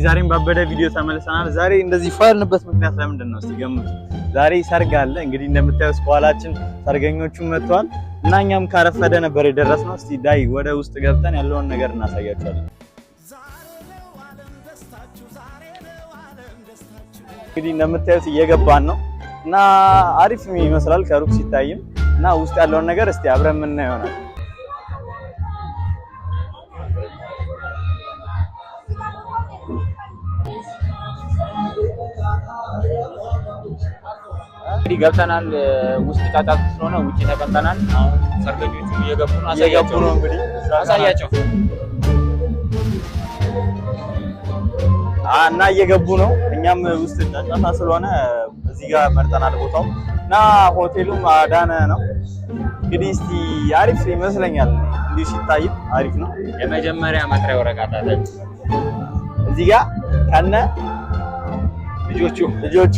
ዛሬም ባበደ ቪዲዮ ተመልሰናል። ዛሬ እንደዚህ ፋልንበት ምክንያት ለምንድን ነው እስቲ ገምቱ። ዛሬ ሰርግ አለ እንግዲህ እንደምታዩት በኋላችን ሰርገኞቹ መጥተዋል እና እኛም ካረፈደ ነበር የደረስነው። እስቲ ዳይ ወደ ውስጥ ገብተን ያለውን ነገር እናሳያችኋለን። እንግዲህ እንደምታዩት እየገባን ነው እና አሪፍ ይመስላል ከሩቅ ሲታይም እና ውስጥ ያለውን ነገር እስቲ አብረን የምናየው ይሆናል። እንግዲህ ገብተናል። ውስጥ ጫጫታ ስለሆነ ውጪ ተቀምጠናል። አሁን ሰርገኞቹ እየገቡ ነው። እንግዲህ አሳያቸው እና እየገቡ ነው። እኛም ውስጥ ጫጫታ ስለሆነ እዚህ ጋር መርጠናል ቦታው እና ሆቴሉም አዳነ ነው። እንግዲህ እስቲ አሪፍ ይመስለኛል። እንዲህ ሲታይ አሪፍ ነው። የመጀመሪያ መጥሪያ ወረቀት አለ እዚህ ጋር ከነ ልጆቹ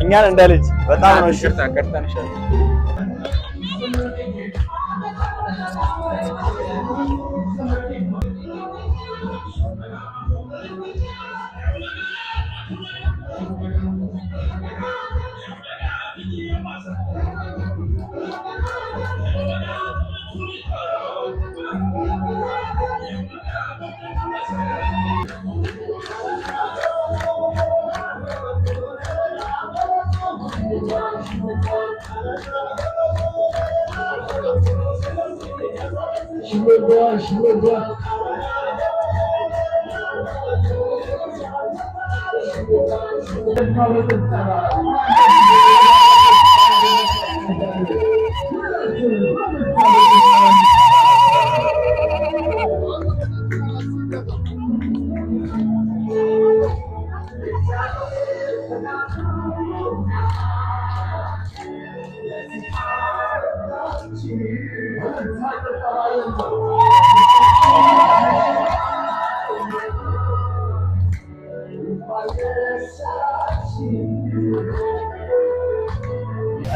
እኛን እንደ ልጅ በጣም ነው ሽርታ ከርተን ሸር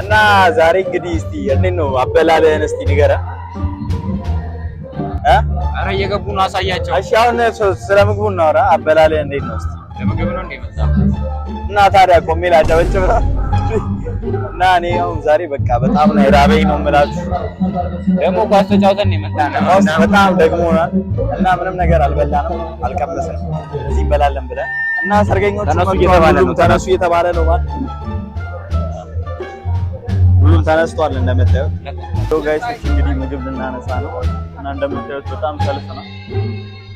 እና ዛሬ እንግዲህ እስቲ እንዴት ነው አበላለህን እስቲ ንገረን። አረ እየገቡ ነው፣ አሳያቸው። እሺ አሁን ስለ ምግቡ እናወራ። አበላለህ እንዴት ነው እስቲ? ለምግብ ነው እንደመጣ እና ታዲያ ቆሜ ላጨበጭብ ነው እና እኔ አሁን ዛሬ በቃ በጣም ነው የራበኝ ነው የምላችሁ። ደግሞ ኳስ ተጫውተን የመጣነው በጣም ደግሞናል እና ምንም ነገር አልበላንም አልቀመስንም። እዚህ እንበላለን ብለን እና ሰርገኞቹ ተነሱ እየተባለ ነው ማለት ሁሉም ተነስቷል እንደምታዩት። ጋይሶች እንግዲህ ምግብ ልናነሳ ነው እና እንደምታዩት በጣም ሰልፍ ነው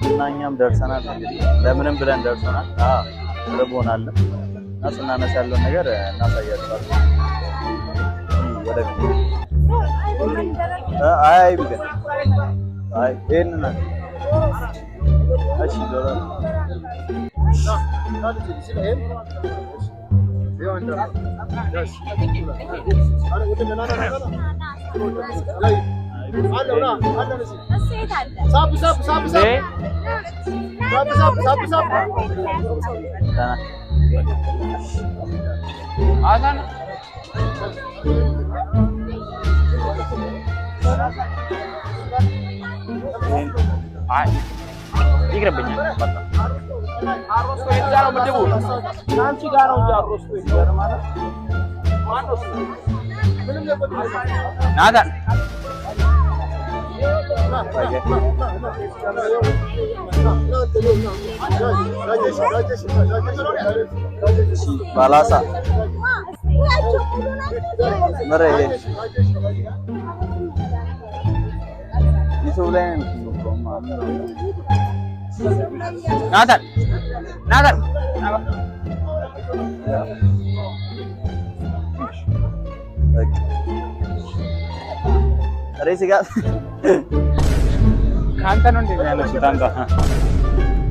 እና እኛም ደርሰናል። እንግዲህ ለምንም ብለን ደርሰናል። ርቦናል እና ስናነሳ ያለውን ነገር እናሳያችኋለን። ወደ አይ ቢገ አይ እነና እሺ ዶሮ ይቅርብኛል። አሮስቶ የጋራው ምድቡ አንቺ ጋር ነው እንጂ አሮስቶ ይገር ማለት ማነው? ምንም ናታን ባላሳ መረ ይሰው ላይ ናታን ሬስ ጋር ካንተ ነው እንደሚያነሱት።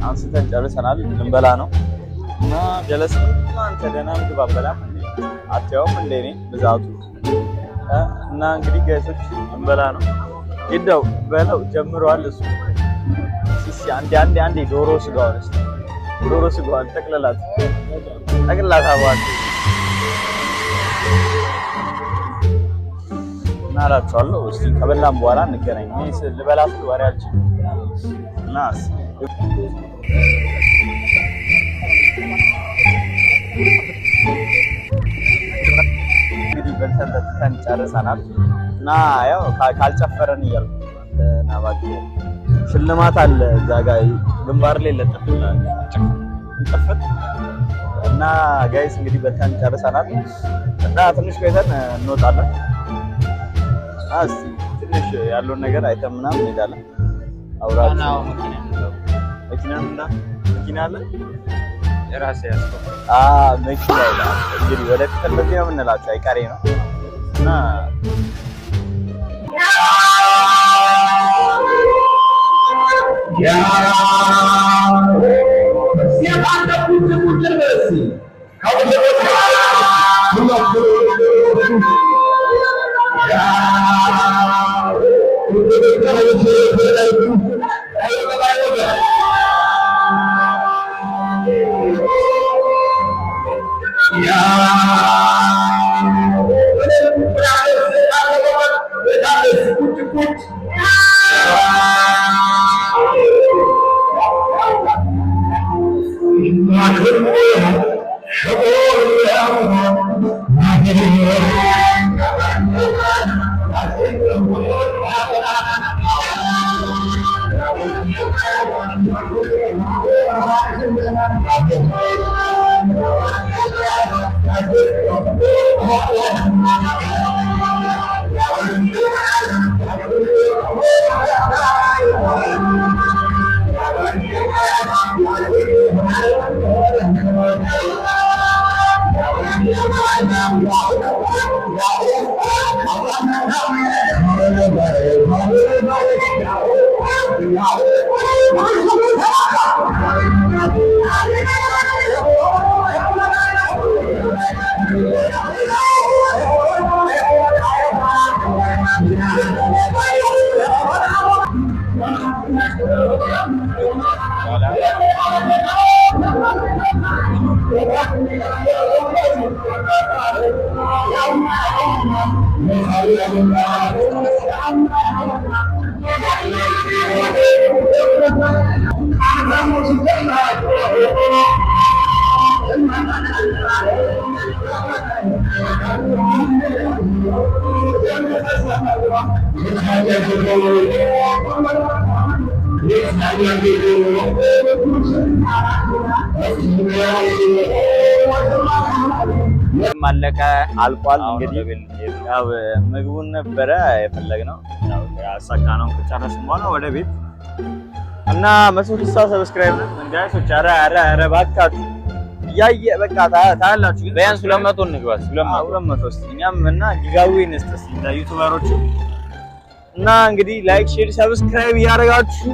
አንስተን ጨርሰናል። ልንበላ ነው እና ጀለስ አንተ ደህና ምግብ አበላም አትያውም እንደ እኔ ብዛቱ እና እንግዲህ ጋይሶች ልንበላ ነው። ይደው በለው ጀምሯል እሱ ሲሲ አንዴ ዶሮ ስጋዋን ጠቅልላት አባል እና አላችኋለሁ። እስቲ ከበላም በኋላ እንገናኝ። ልበላ ስል ወሬ አልችልም። ናስ እንግዲህ በልተን ጨርሰናል እና ያው ካልጨፈረን እያልኩ ናባክ ሽልማት አለ እዛ ጋር ግንባር ላይ ለጥፈናል ጨፈር እና ጋይስ እንግዲህ በልተን ጨርሰናል እና ትንሽ ቆይተን እንወጣለን። ትንሽ ያለውን ነገር አይተን ምናምን እንሄዳለን። አውራችሁ መኪና አለ የራሴ ያስቆ መኪና ይላል እንግዲህ ወደ ክፍል በዚህ ነው የምንላቸው አይቀሬ ነው እና ማለቀ አልቋል። እንግዲህ ያው ምግቡን ነበረ የፈለግነው ያው ያሳካነው ከጨረስን በኋላ ወደ ቤት እና 160 ሰብስክራይብ ጋይሶች ኧረ ባካችሁ ያየ በቃ ታያላችሁ። ቢያንስ 200 እንግባስ 200 እስቲ እኛም እና ጊጋዊ ነስተስ ለዩቲዩበሮች እና እንግዲህ ላይክ ሼር ሰብስክራይብ ያደርጋችሁ